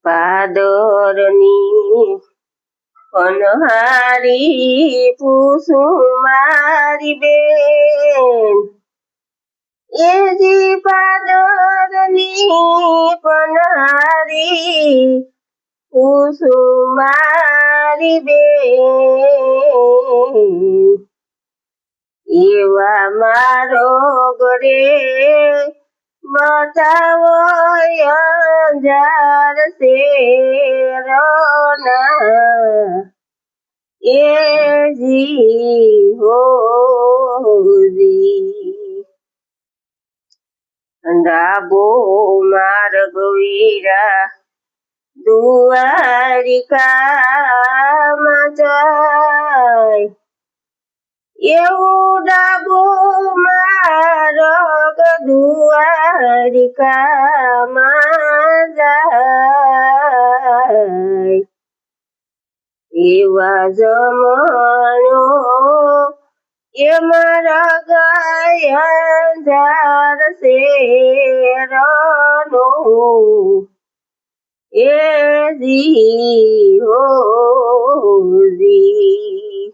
પાદરની પનહારી પૂછું મારી બેન, એજી પાદરની પનહારી પૂછું મારી બેન, એવા મારો ગરે બતાવો અંજાર શેરના એજી હોજી, ડાબો માર્ગ વીરા દ્વારિકામાં જાય, એવું ડાબો માર્ગ દ્વારિકામાં જાય, એવા જમણો એ મારા ગયા અંજાર શેરનો એજી હોજી,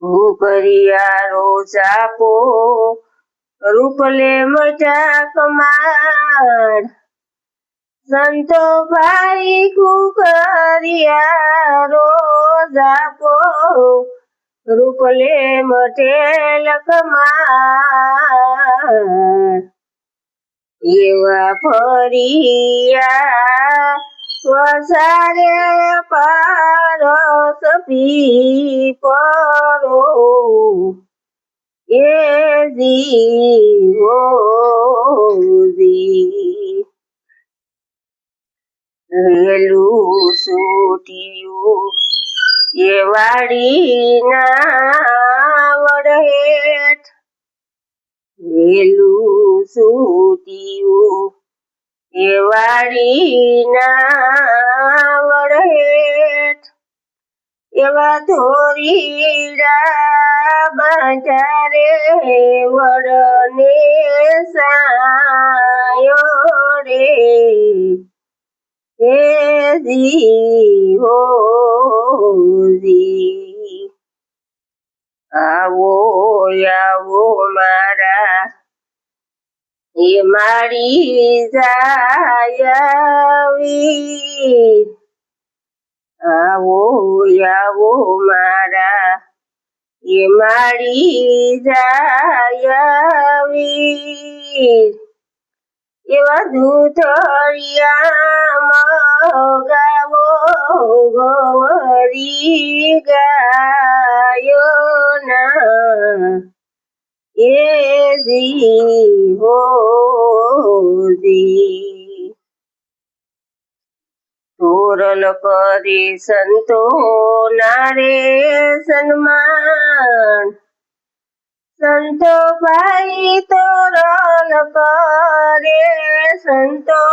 ભૂકરિયારો ચાપો રૂપલે મજા કમાડ, સંતો ભાઈ કુકરિયારો ચાપો રૂપલે મટેલ કમાડ, એવા ફરિયા વસારે પારસ પીપરો એજી હોજી, રેલું સૂટિયું એ વાડીના વડહેઠ, રેલું સૂટિયું એ વાડીના વડહેઠ, એવા ધોરીડા બાંધારે વડને સાયો રે એજી હોજી, આવો આવો મારા એ મારી જાયવી, આવો આવો મારા એ મારી જાયવી, એવા દૂધળિયા મગાવો ગોવરી ગાયોના એજી હોજી, તોરલ કરે સંતો નારે સન્માન, સંતો ભાઈ તોરલ કરે સંતો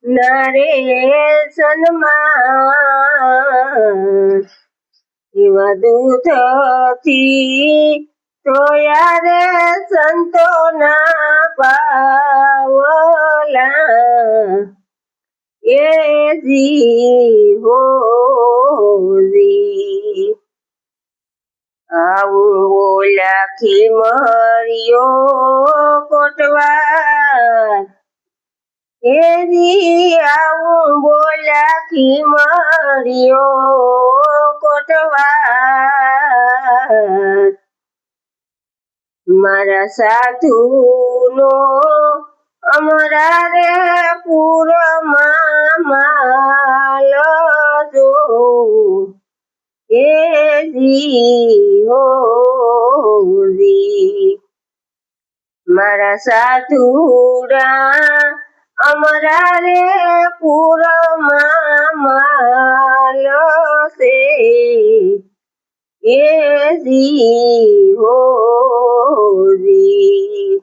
નારે સન્માન, એવા દૂધથી તોયા રે સંતોના પાવલા એજી હોજી, આવું બોલ્યા ખીમરિયો કોટવાર, એજી આવું બોલ્યા ખીમરિયો કોટવાર, મારા સાધુનો અમારા રે પૂરમાં માલ જો એજી હોજી, મારા સાધુડા અમારા રે પૂરમાં માલ છે એજી હોજી,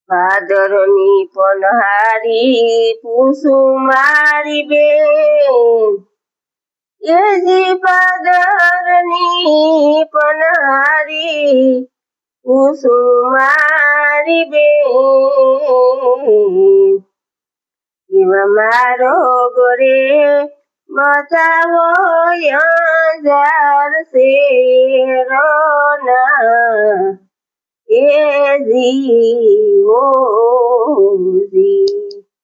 ભાદરની પનહારી પૂછું મારી બેન, એજી ભાદરની પનહારી પૂછું મારી બેન, એવા મારો ગોરે બતાવો અંજાર શેરોના એ જી ઓ જી